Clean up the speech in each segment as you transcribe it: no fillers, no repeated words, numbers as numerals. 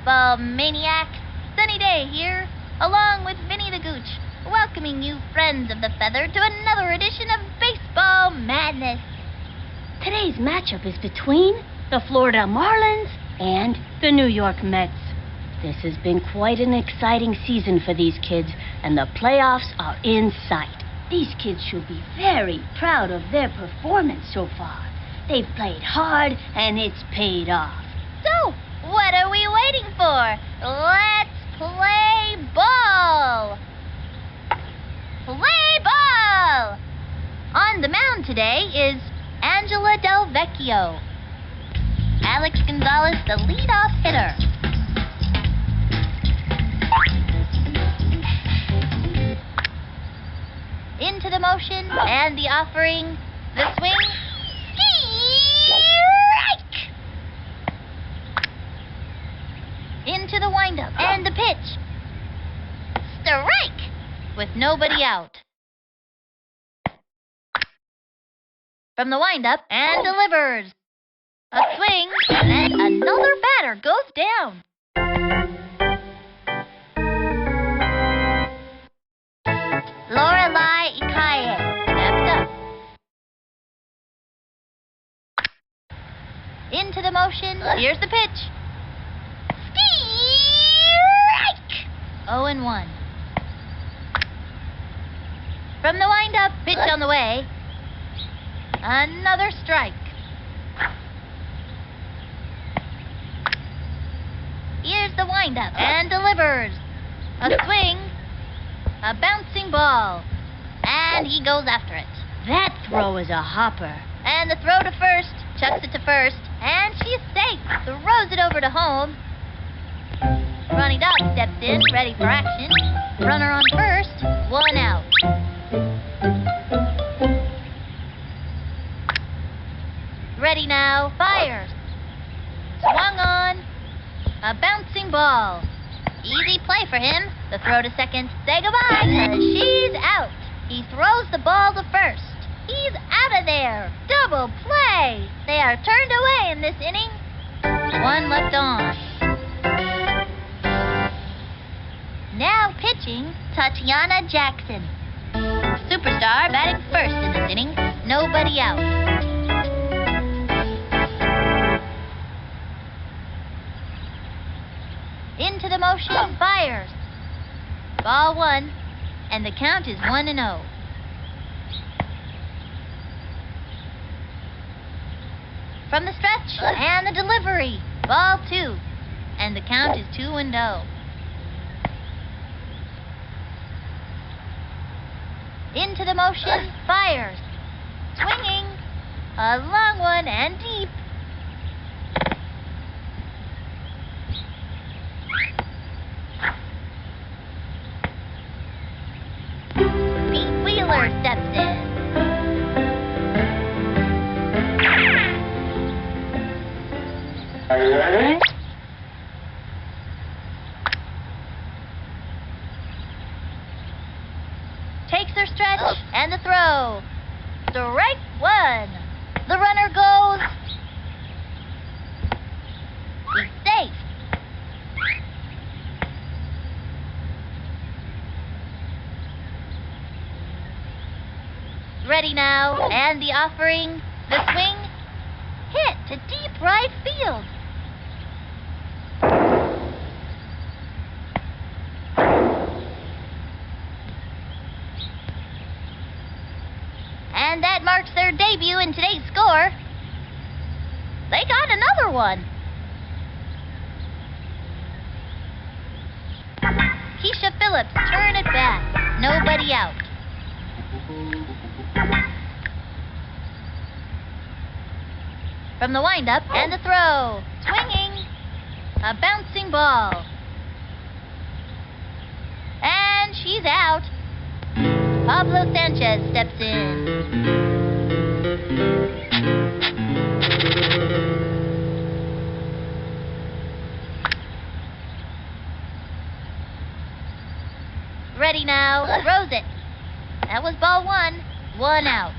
baseball maniac. Sunny Day here, along with Vinny the Gooch, welcoming you friends of the feather to another edition of Baseball Madness. Today's matchup is between the Florida Marlins and the New York Mets. This has been quite an exciting season for these kids, and the playoffs are in sight. These kids should be very proud of their performance so far. They've played hard, and it's paid off. So, what are we waiting for? Let's play ball! Play ball! On the mound today is Angela Del Vecchio. Alex Gonzalez, the leadoff hitter. Into the motion and the offering, the swing. Strike! Into the windup and the pitch. Strike! With nobody out. From the windup and delivers. A swing, and another batter goes down. Lorelai Ikaye steps up. Into the motion, here's the pitch. Strike! 0-1. From the windup, pitch on the way. Another strike. Here's the windup and delivers. A swing, a bouncing ball, and he goes after it. That throw is a hopper. And the throw to first, chucks it to first, and she's safe. Throws it over to home. Ronnie Dodd steps in, ready for action. Runner on first, 1 out. Ready now, fires. Swung on. A bouncing ball. Easy play for him. The throw to second. Say goodbye. She's out. He throws the ball to first. He's out of there. Double play. They are turned away in this inning. 1 left on. Now pitching, Tatiana Jackson. Superstar batting first in this inning. Nobody out. Into the motion, fires. Ball 1, and the count is 1-0. From the stretch, and the delivery. Ball 2, and the count is 2-0. Into the motion, fires. Swinging. A long one and deep. Pete Wheeler steps in. Takes her stretch and the throw. Strike 1. The runner goes. He's safe. Ready now, and the offering, the swing, hit to deep right field. And that marks their debut in today's score. They got another one. Keisha Phillips turn it back. Nobody out. From the windup and the throw. Swinging. A bouncing ball. And she's out. Pablo Sanchez steps in. Ready now. Throws it. That was ball 1. 1 out.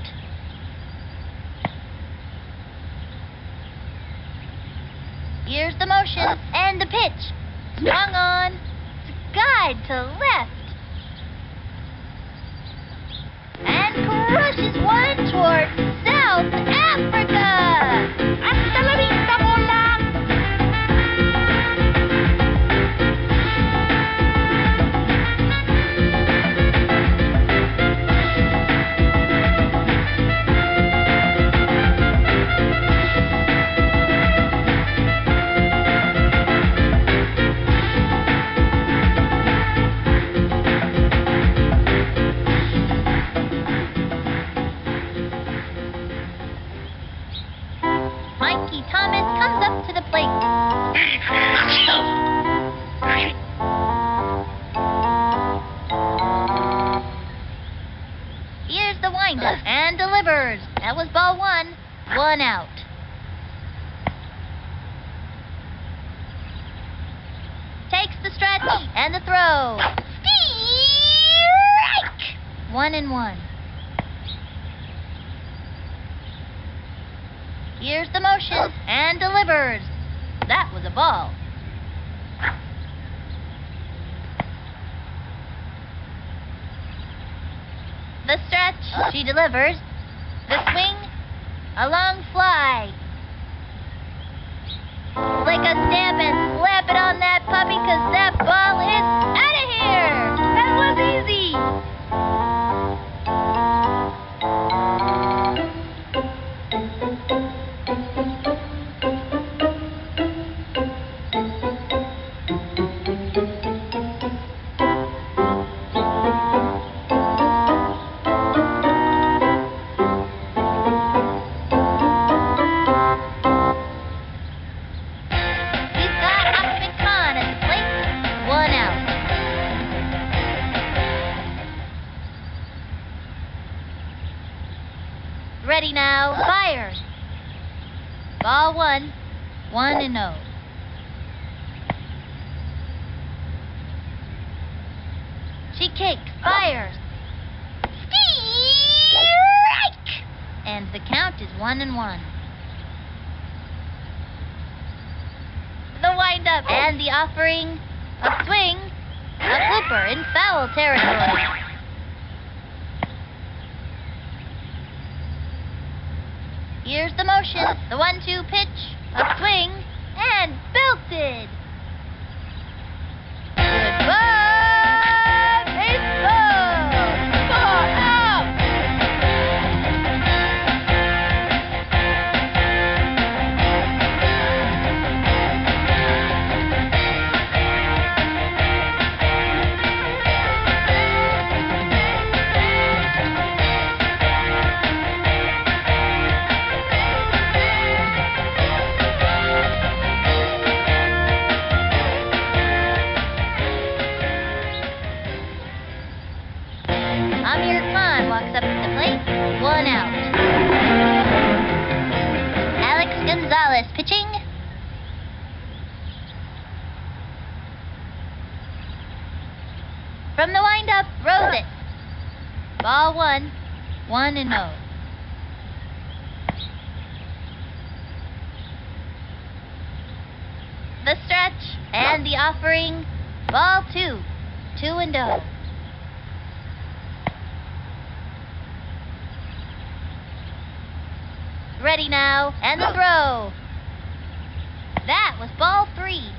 Here's the motion and the pitch. Swung on. Guide to left. And crushes one towards South Africa. Hasta la vista, bola. Mikey Thomas comes up to the plate. Here's the windup and delivers. That was ball one. One out. Takes the stretch and the throw. Strike! 1-1. Here's the motion and delivers. That was a ball. The stretch, she delivers. The swing, a long fly. Lick a stamp and slap it on that puppy, 'cause that ball is out of here. That was easy. Ready now, fires. Ball one, 1-0. She kicks, fires. Strike! And the count is 1-1. The windup and the offering, a swing, a blooper in foul territory. Here's the motion, the 1-2 pitch, a swing, and belted. Goodbye, baseball! 4 out! Amir Khan walks up to the plate, 1 out. Alex Gonzalez pitching. From the windup, throws it. Ball one, 1-0. The stretch and the offering, ball two, 2-0. Ready now, and the throw. That was ball three.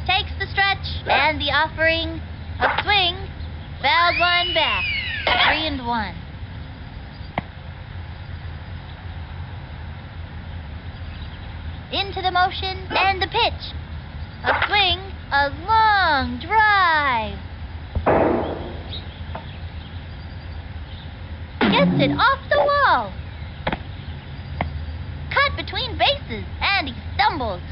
Takes the stretch and the offering, a swing, fouled one back, 3-1. Into the motion and the pitch, a swing, a long drive. Gets it off the wall. Cut between bases, and he stumbles.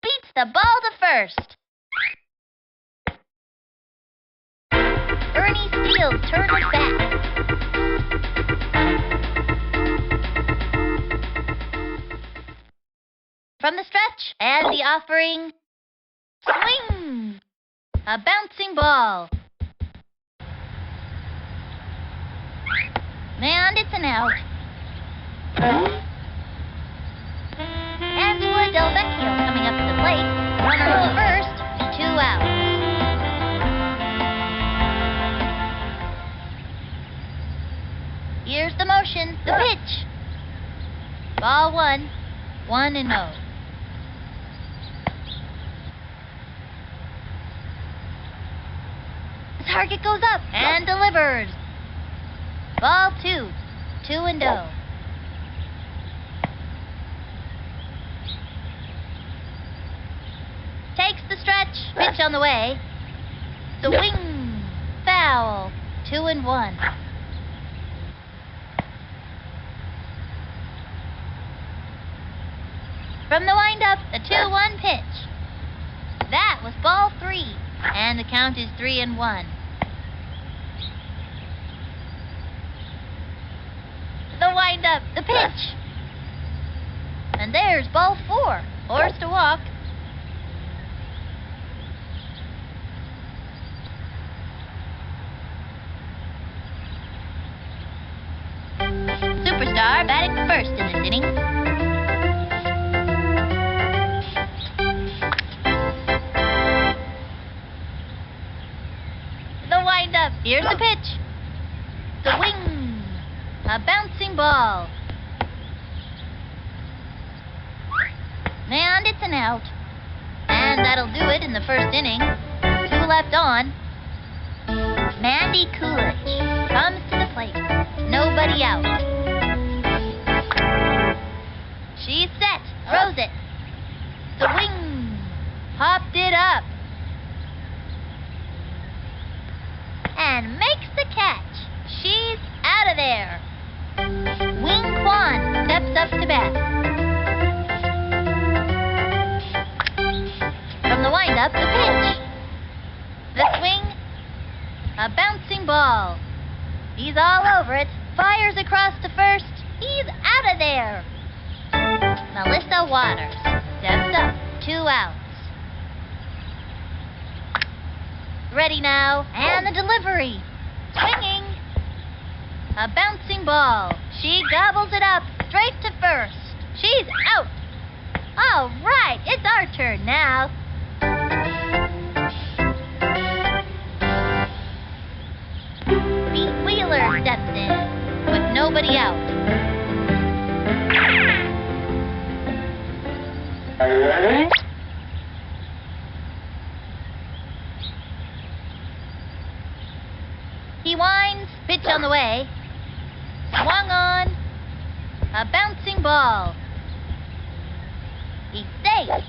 Beats the ball to first. Ernie Steele turns it back. From the stretch and the offering, swing! A bouncing ball. And it's an out. Angela Del Vecchio coming up to the plate. Runner on first, 2 outs. Here's the motion, the pitch. Ball 1, 1-0. The target goes up and delivers. Ball 2, 2-0. Takes the stretch, pitch on the way. Swing, foul, 2-1. From the windup, the 2-1 pitch. That was ball 3, and the count is 3-1. The windup, the pitch. And there's ball 4, forced to walk. Superstar batting first in this inning. The windup. Here's the pitch. Swing. A bouncing ball. And it's an out. And that'll do it in the first inning. 2 left on. Mandy Coolidge comes to the plate. Nobody out. She's set. Throws it. Swing. Popped it up. And makes the catch. She's out of there. Wing Kwan steps up to bat. From the windup, the pitch. The swing. A bouncing ball. He's all over it. Fires across to first. He's out of there. Melissa Waters steps up. 2 outs. Ready now. And the delivery. Swinging. A bouncing ball. She gobbles it up. Straight to first. She's out. All right. It's our turn now. Pete Wheeler steps in with nobody out. He winds, pitch on the way. Swung on. A bouncing ball. He's safe.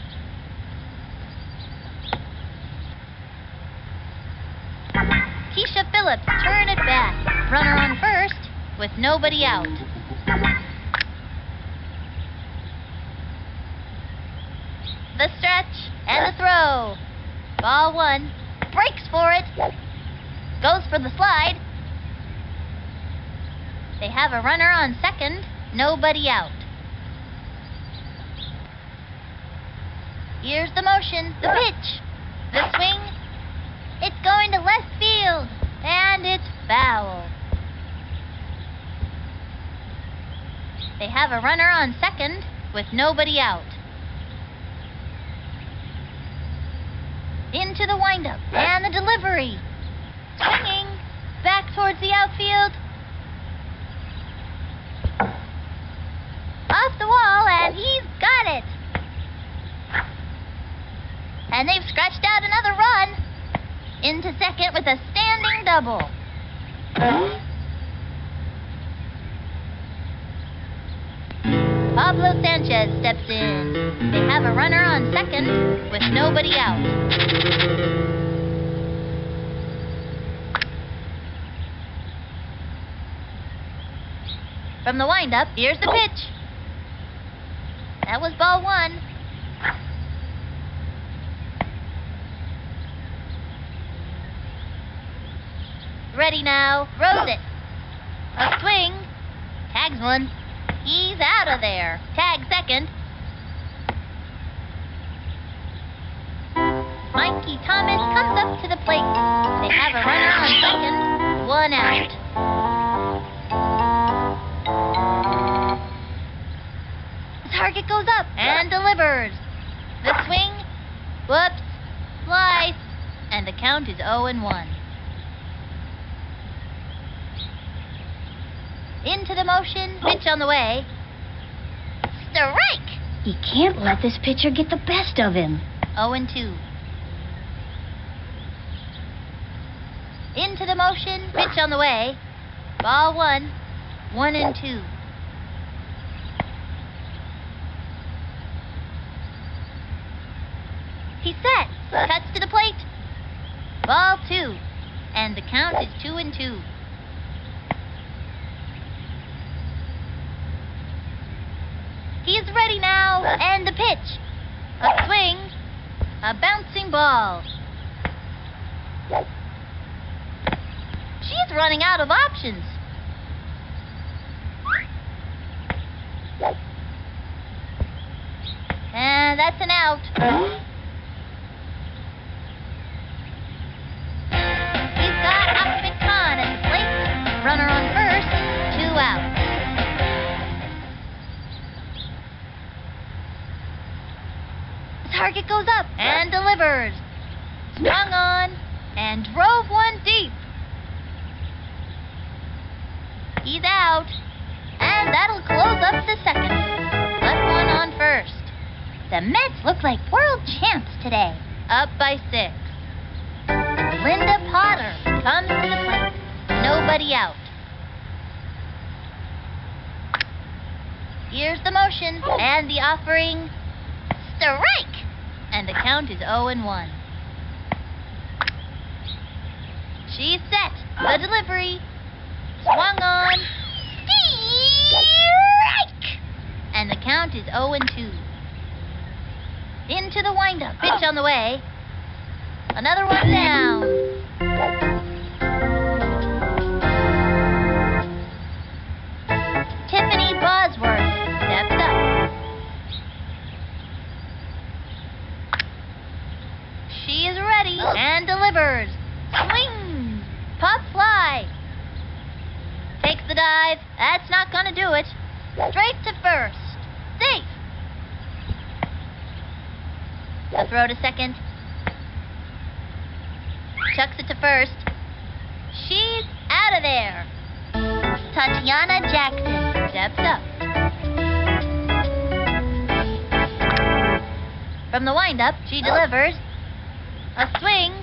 Keisha Phillips turn it back. Runner on first with nobody out. The stretch and the throw. Ball 1. Breaks for it. Goes for the slide. They have a runner on second. Nobody out. Here's the motion. The pitch. The swing. It's going to left field. And it's foul. They have a runner on second with nobody out. Into the windup. And the delivery. Swinging. Back towards the outfield. Off the wall, and he's got it. And they've scratched out another run. Into second with a standing double. Pablo Sanchez steps in. They have a runner on second with nobody out. From the windup, here's the pitch. That was ball 1. Ready now. Throws it. A swing. Tags one. He's out of there. Tag second. Mikey Thomas comes up to the plate. They have a runner on second. 1 out. target goes up and delivers. The swing, whoops, slice, and the count is 0-1. Into the motion, pitch on the way. Strike! He can't let this pitcher get the best of him. 0-2. Into the motion, pitch on the way. Ball 1, 1-2. He's set. Cuts to the plate. Ball 2. And the count is 2-2. He is ready now. And the pitch. A swing. A bouncing ball. She's running out of options. And that's an out. He's got Ahmed Khan at the plate. Runner on first, 2 outs. The target goes up and delivers. Swung on and drove one deep. He's out. And that'll close up the second. Left one on first. The Mets look like world champs today. Up by 6. Linda Potter comes to the plate. Nobody out. Here's the motion and the offering. Strike! And the count is 0-1. She's set. The delivery. Swung on. Strike! And the count is 0-2. Into the windup. Pitch on the way. Another one down. Tiffany Bosworth steps up. She is ready and delivers. Swing! Pop fly. Takes the dive. That's not gonna do it. Straight to first. Safe. The throw to second. Chucks it to first. She's out of there. Tatiana Jackson steps up. From the windup, she delivers. A swing.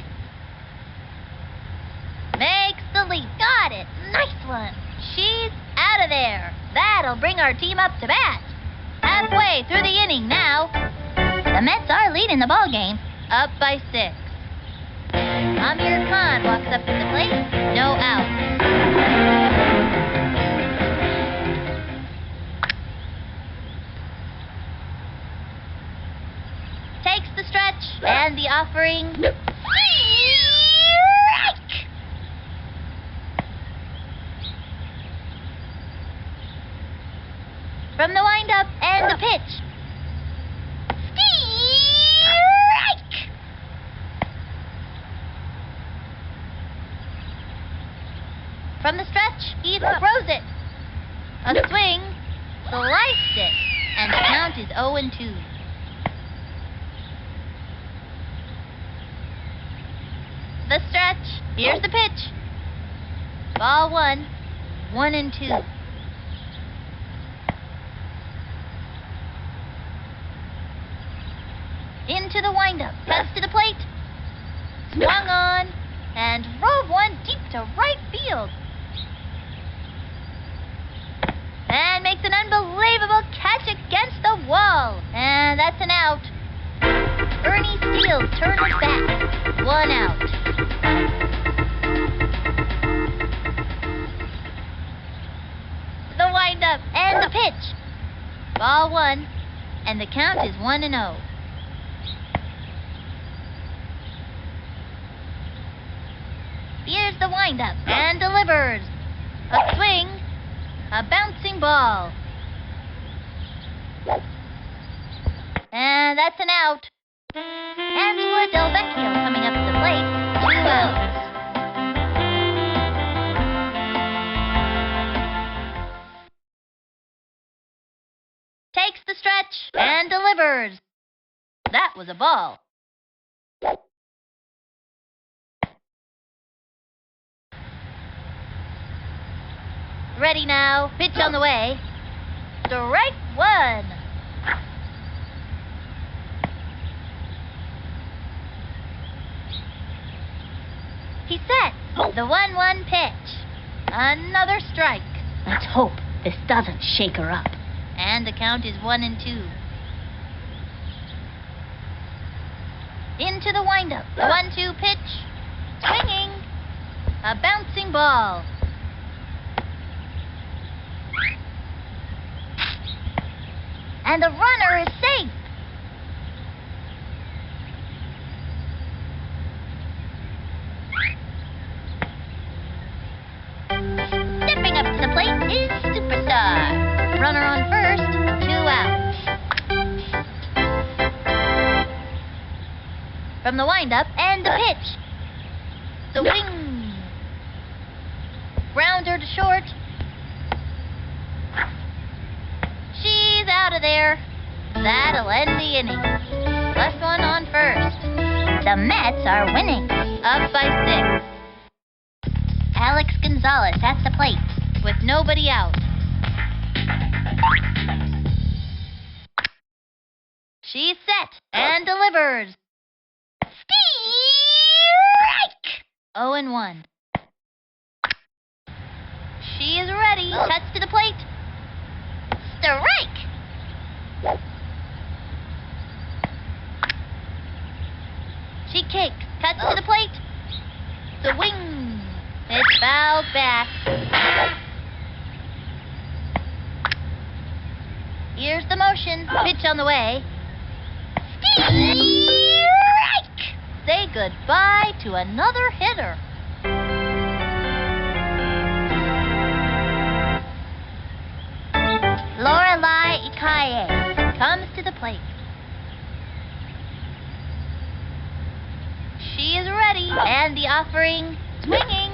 Makes the leap. Got it. Nice one. She's out of there. That'll bring our team up to bat. Halfway through the inning now. The Mets are leading the ball game. Up by 6. Amir Khan walks up to the plate. No out. Takes the stretch and the offering. Strike! From the windup and the pitch. Strike! From the stretch, he throws it. A swing, sliced it, and the count is 0-2. The stretch, here's the pitch. Ball 1, 1-2. Into the windup, cuts to the plate. Swung on and drove one deep to right field. And makes an unbelievable catch against the wall. And that's an out. Ernie Steele turns back. 1 out. The windup and the pitch. Ball 1, and the count is 1-0. Here's the windup and delivers. A swing, a bouncing ball. And that's an out. Angela Del Vecchio coming up to the plate. 2 outs. Takes the stretch That was a ball. Ready now. Pitch on the way. Strike one. He sets the 1-1 pitch. Another strike. Let's hope this doesn't shake her up. And the count is 1-2. Into the windup. The 1-2 pitch. Swinging. A bouncing ball. And the runner is safe. Stepping up to the plate is Superstar. Runner on first, 2 outs. From the windup and the pitch. The wing. Grounder to short. She's out of there. That'll end the inning. Last one on first. The Mets are winning. Up by 6. Alex Gonzalez at the plate with nobody out. She's set and delivers. Strike! 0-1. She is ready. Cuts to the plate. Strike! She kicks. Cuts to the plate. Swing. It's fouled back. Here's the motion. Pitch on the way. Strike! Say goodbye to another hitter. Lorelei Ikaye comes to the plate. She is ready, and the offering, swinging,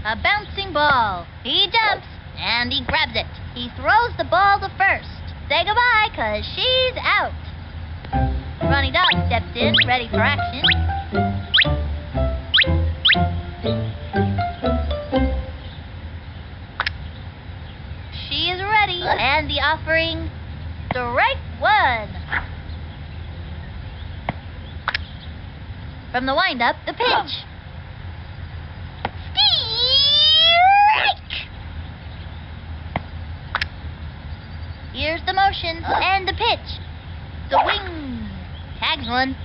a bouncing ball. He jumps, and he grabs it. He throws the ball to first. Say goodbye, 'cause she's out. Ronnie Dog steps in, ready for action. She is ready, and the offering, strike one. From the windup, the pitch. Strike! Here's the motion, and the pitch. The wing. Tags one.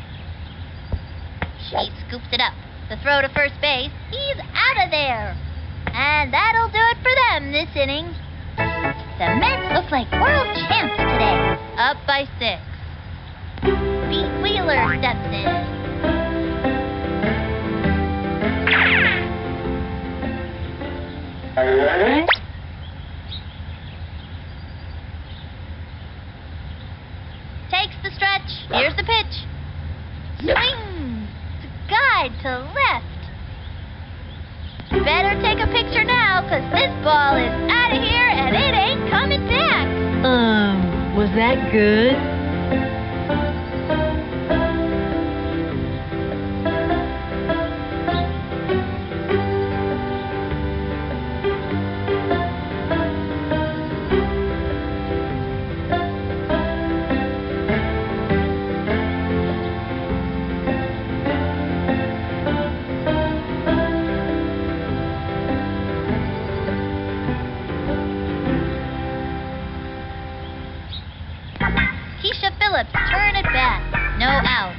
She scoops it up. The throw to first base. He's out of there. And that'll do it for them this inning. The Mets look like world champs today. Up by 6. Pete Wheeler steps in. Takes the stretch. Here's the pitch. Swing. Guide to left. Better take a picture now, 'cause this ball is out of here and it ain't coming back. Was that good? Keisha Phillips, turn it back. No outs.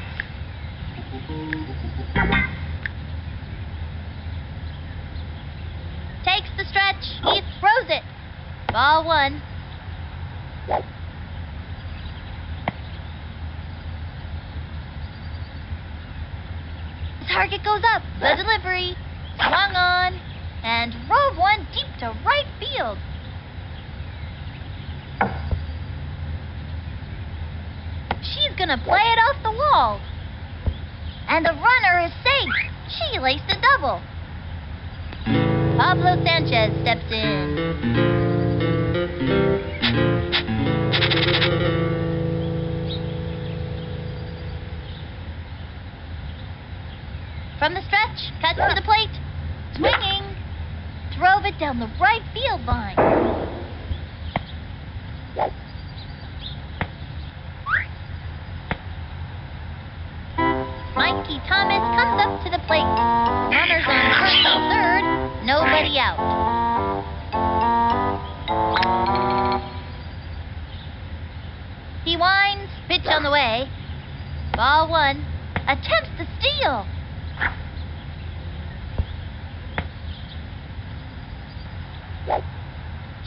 Takes the stretch. He throws it. Ball 1. Target goes up. The delivery. Swung on. And rolled one deep to right field. She's gonna play it off the wall. And the runner is safe. She laced a double. Pablo Sanchez steps in. From the stretch, cuts to the plate. Swinging. Drove it down the right field line. Mikey Thomas comes up to the plate. Runners on first and third. Nobody out. He winds. Pitch on the way. Ball one. Attempts to steal.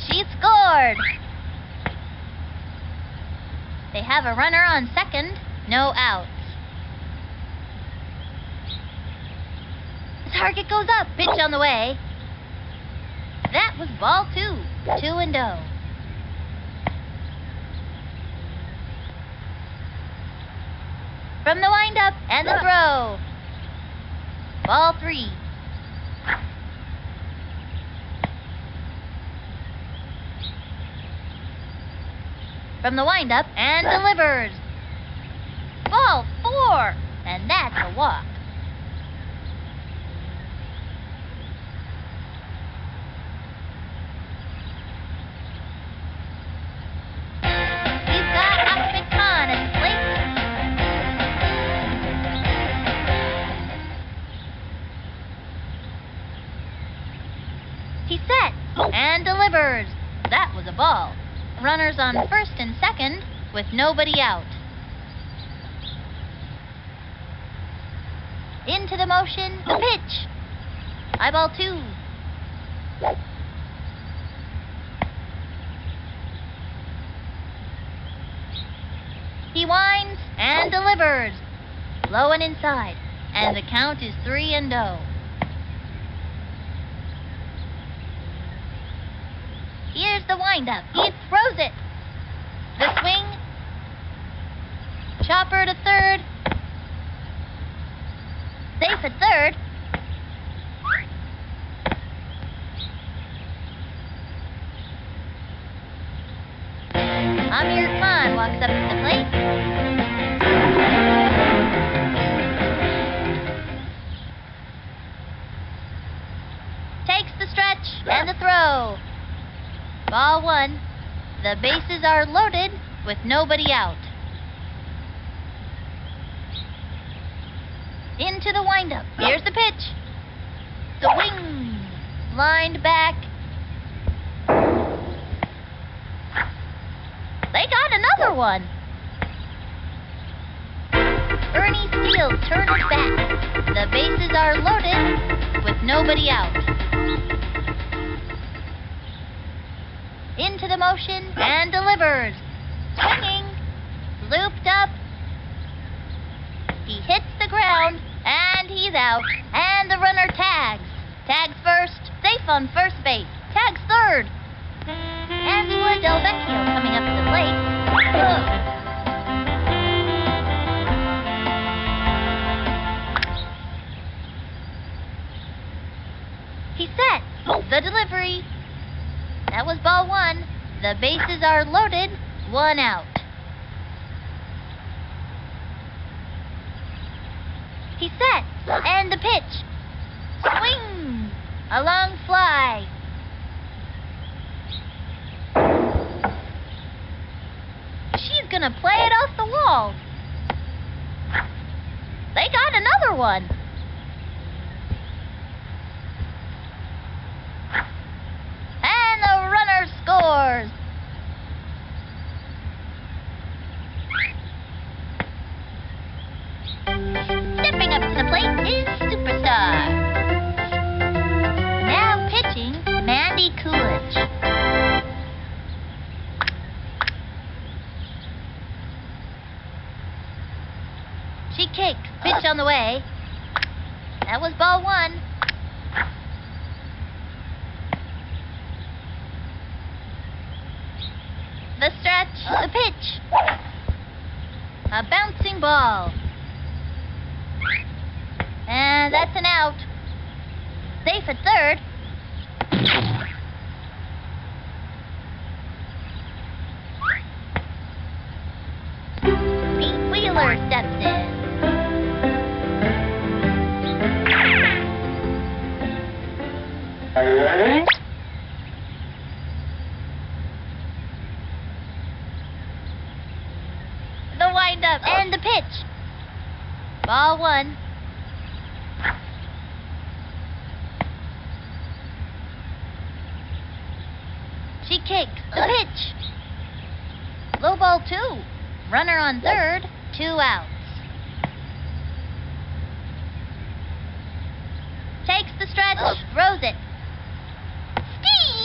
She scored. They have a runner on second. No outs. Target goes up. Pitch on the way. That was ball two. 2-0. From the windup and the throw. Ball three. From the windup and delivers. Ball four. And that's a walk. He's got Ahmed Khan at the plate. He sets and delivers. That was a ball. Runners on first and second with nobody out. Into the motion, the pitch. High ball two. He winds and delivers. Low and inside. And the count is 3-0. Here's the windup. He throws it. The swing. Chopper to third. Safe at third. Amir Khan walks up to the plate. Takes the stretch and the throw. Ball one. The bases are loaded with nobody out. Into the windup. Here's the pitch. Swing. Lined back. They got another one. Ernie Steele turns back. The bases are loaded with nobody out. Into the motion and delivers. Swinging. Looped up. He hits the ground and he's out. And the runner tags. Tags first. Safe on first base. Tags third. Angela Del Vecchio coming up to the plate. He sets the delivery. That was ball one. The bases are loaded. 1 out. He sets and the pitch. Swing. A long fly. She's gonna play it off the wall. They got another one. And the runner scores. Stepping up to the plate is Superstar. Now pitching, Mandy Coolidge. She kicks. Pitch on the way. That was ball one. The stretch. The pitch. A bouncing ball. And that's an out. Safe at third. Pete Wheeler steps in. Ball 1. She kicks the pitch. Low ball 2. Runner on third. 2 outs. Takes the stretch. Throws it. Strike!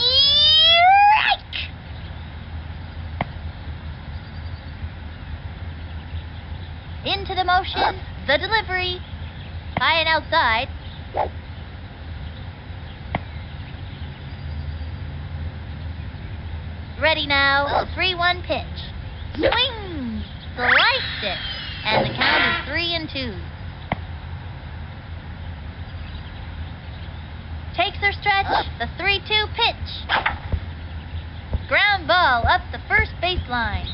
Into the motion. The delivery. High and outside. Ready now. 3-1 pitch. Swing! Sliced it. And the count is 3-2. Takes her stretch. The 3-2 pitch. Ground ball up the first baseline.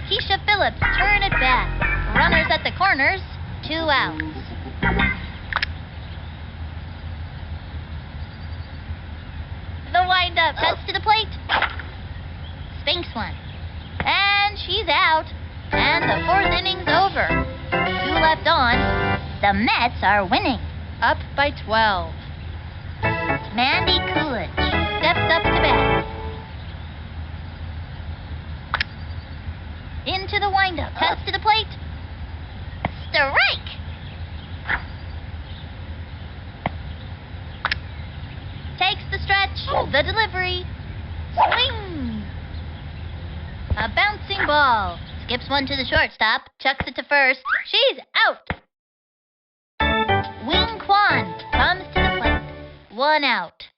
Keisha Phillips turn it back. Runners at the corners. 2 outs. The windup cuts to the plate. Spinks one. And she's out. And the 4th inning's over. 2 left on. The Mets are winning. Up by 12. Mandy Coolidge steps up to bat. Into the windup. Cuts to the plate. Strike! Takes the stretch. The delivery. Swing! A bouncing ball. Skips one to the shortstop. Chucks it to first. She's out. Wing Kwan comes to the plate. 1 out.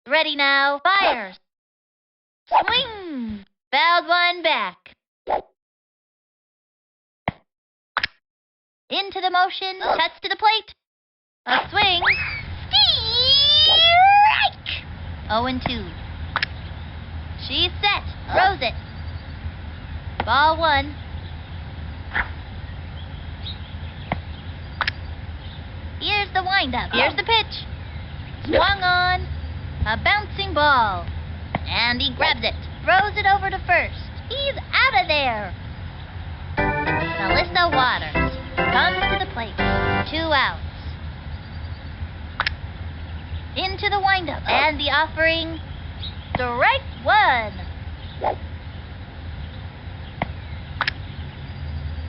Ready now. Fires. Swing! Fouled one back. Into the motion. Cuts to the plate. A swing. Strike! 0-2. She's set. Throws it. Ball 1. Here's the windup. Here's the pitch. Swung on. A bouncing ball. And he grabs it. Throws it over to first. He's out of there. Melissa Waters comes to the plate. 2 outs. Into the windup. And the offering. Strike 1.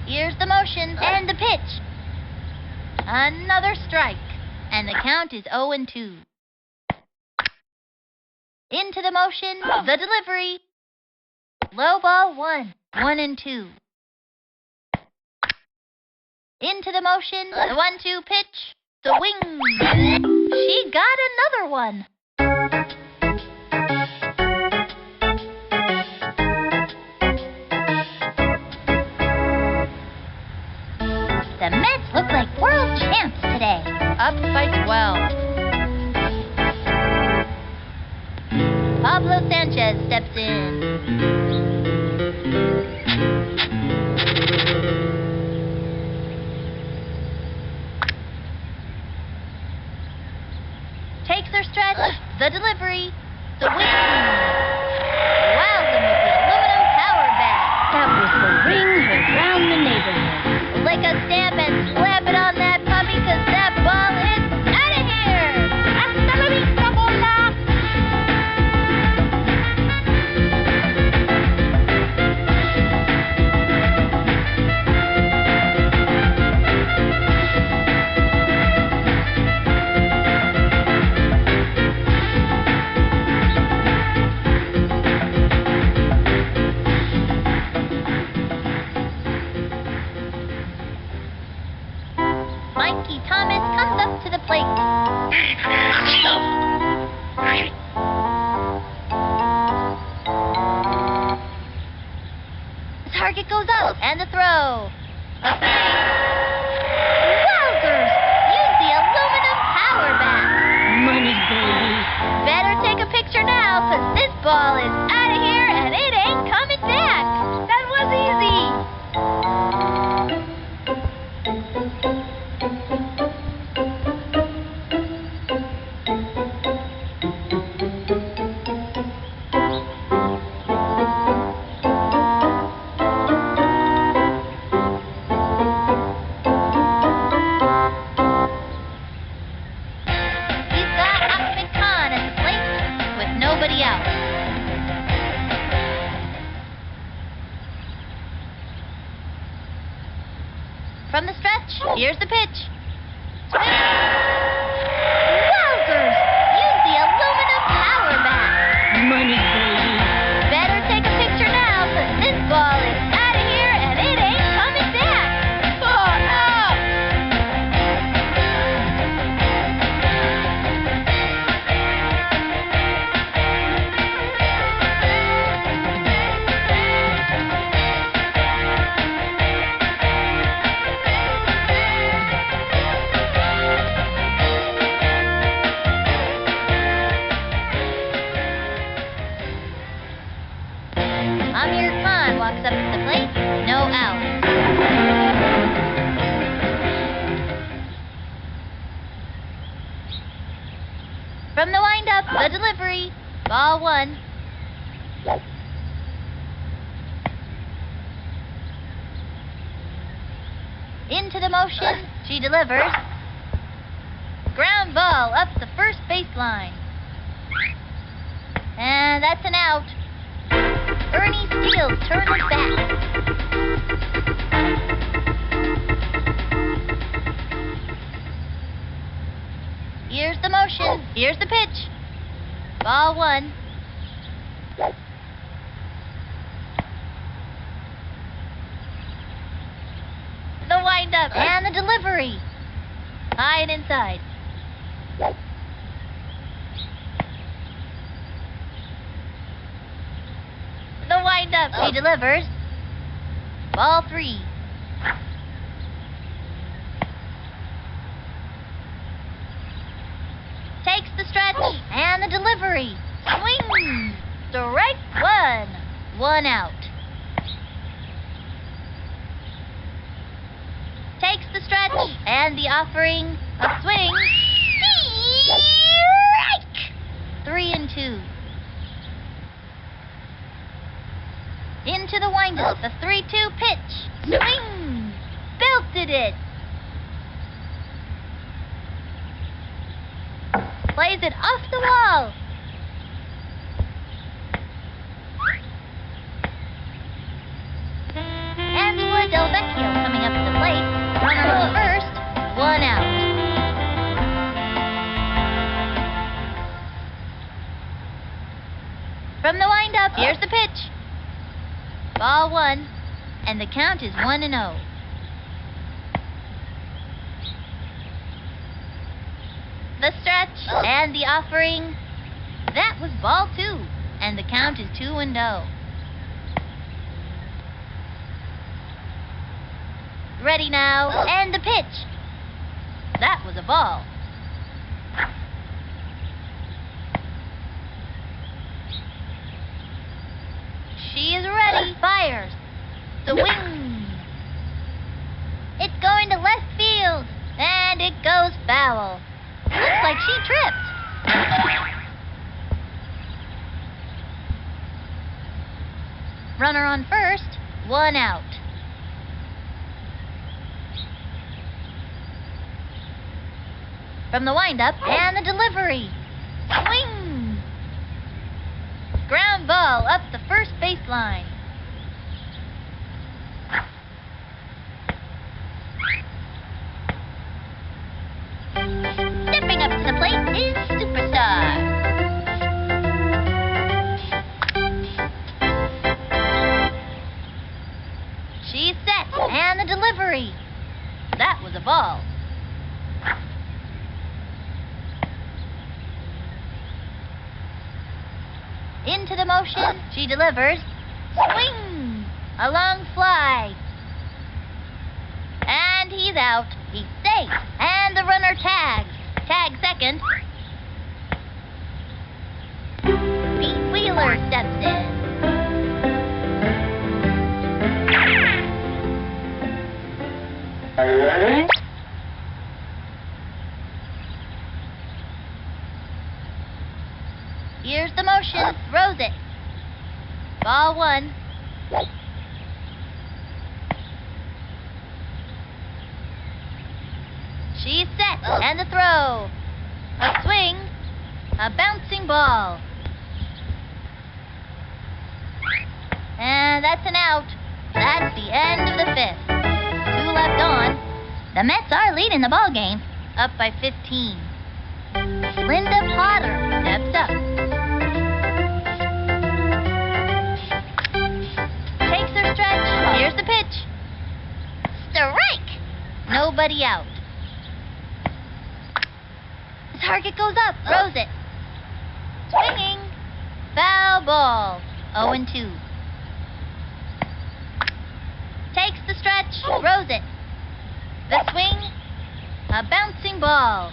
Here's the motion and the pitch. Another strike. And the count is 0-2. Into the motion, the delivery. Low ball 1. 1-2. Into the motion, the 1-2 pitch. The wing. She got another one. The Mets look like world champs today. Up by 12. Pablo Sanchez steps in. Takes her stretch. The delivery. The wing. Wows him with the aluminum power bat. That was the ring around the neighborhood. Lick a stamp and slap it on that puppy, 'cause that ball is out of here! Hasta la vista, bola! Mikey Thomas comes up to the plate. The target goes out, and the throw. A swing. Wowzers! Use the aluminum power bat. Money, baby. Better take a picture now, 'cause this ball is out of here, and it ain't coming back. That was easy. the out. From the stretch, here's the pitch. Swing! Wowzers! Use the aluminum power bat. Money, baby. Better take a picture now, 'cause this ball is out of here and it ain't coming back. Far out! Amir Khan walks up to the plate. No out. From the windup, the delivery. Ball 1. Into the motion. She delivers. Ground ball up the first baseline. And that's an out. Ernie Steele turns it back. Here's the motion. Here's the pitch. Ball 1. The windup and the delivery. High and inside. The windup. He delivers. Ball 3. Takes the stretch and the delivery. Swing. Strike 1. 1 out. Takes the stretch and the offering. A swing. Strike. 3 and 2. Into the windup, the 3-2 pitch. Swing! Belted it! Plays it off the wall. Angela Del Vecchio coming up to the plate. Runner on first, 1 out. From the windup, here's the pitch. Ball 1, and the count is 1-0. The stretch and the offering. That was ball 2, and the count is 2-0. Ready now, and the pitch. That was a ball. She is ready. Fires. Swing. It's going to left field. And it goes foul. Looks like she tripped. Runner on first. 1 out. From the windup and the delivery. Swing. Ground ball up the first baseline. Stepping up to the plate is Superstar. She's set, and the delivery. That was a ball. Into the motion, she delivers. Swing! A long fly. And he's out. He's safe. And the runner tags. Tag second. Pete Wheeler steps in. Here's the motion. Throws it. Ball 1. She's set. And the throw. A swing. A bouncing ball. And that's an out. That's the end of the fifth. 2 left on. The Mets are leading the ball game, up by 15. Linda Potter steps up. Takes her stretch. Here's the pitch. Strike! Nobody out. The target goes up. Throws it. Swinging. Foul ball. 0-2. Takes the stretch. Throws it. The swing. A bouncing ball.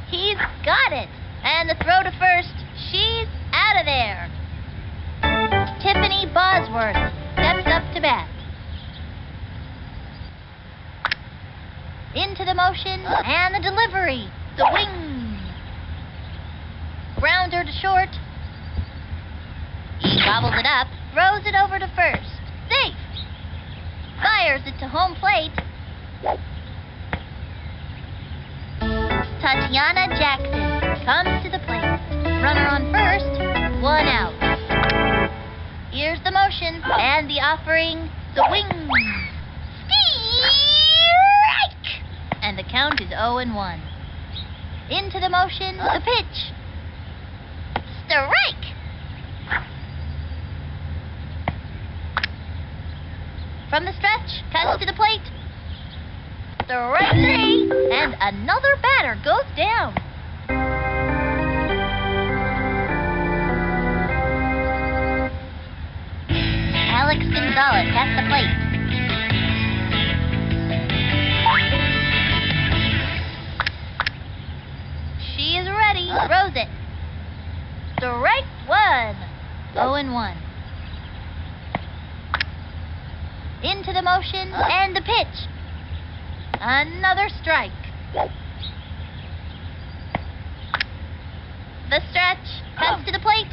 He's got it. And the throw to first. She's out of there. Tiffany Bosworth steps up to bat. Into the motion and the delivery. The wing. Grounder to short. He gobbles it up. Throws it over to first. Safe. Fires it to home plate. Tatiana Jackson comes to the plate. Runner on first, 1 out. Here's the motion and the offering, the wing. Strike! And the count is 0-1. Into the motion, the pitch. Strike! From the stretch, cuts to the plate. Strike 3, and another batter goes down. Alex Gonzalez at the plate. She is ready. Throws it. Strike 1. 0-1. Into the motion and the pitch. Another strike. The stretch. Cuts to the plate.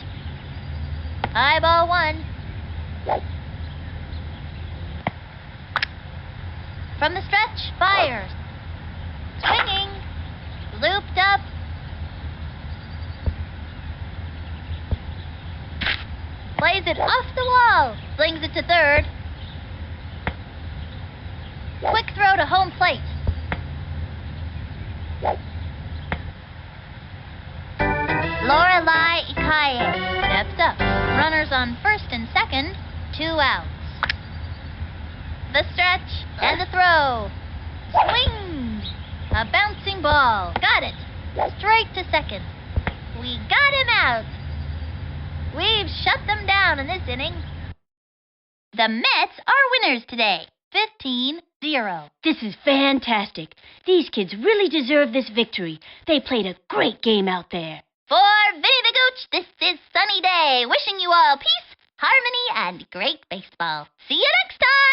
High ball 1. From the stretch. Fires. Swinging. Looped up. Plays it off the wall. Slings it to third. Quick throw to home plate. Lorelei Ikaye steps up. Runners on first and second, 2 outs. The stretch and the throw. Swing! A bouncing ball. Got it. Straight to second. We got him out. We've shut them down in this inning. The Mets are winners today. 15-0. This is fantastic. These kids really deserve this victory. They played a great game out there. For Vinny the Gooch, this is Sunny Day, wishing you all peace, harmony, and great baseball. See you next time!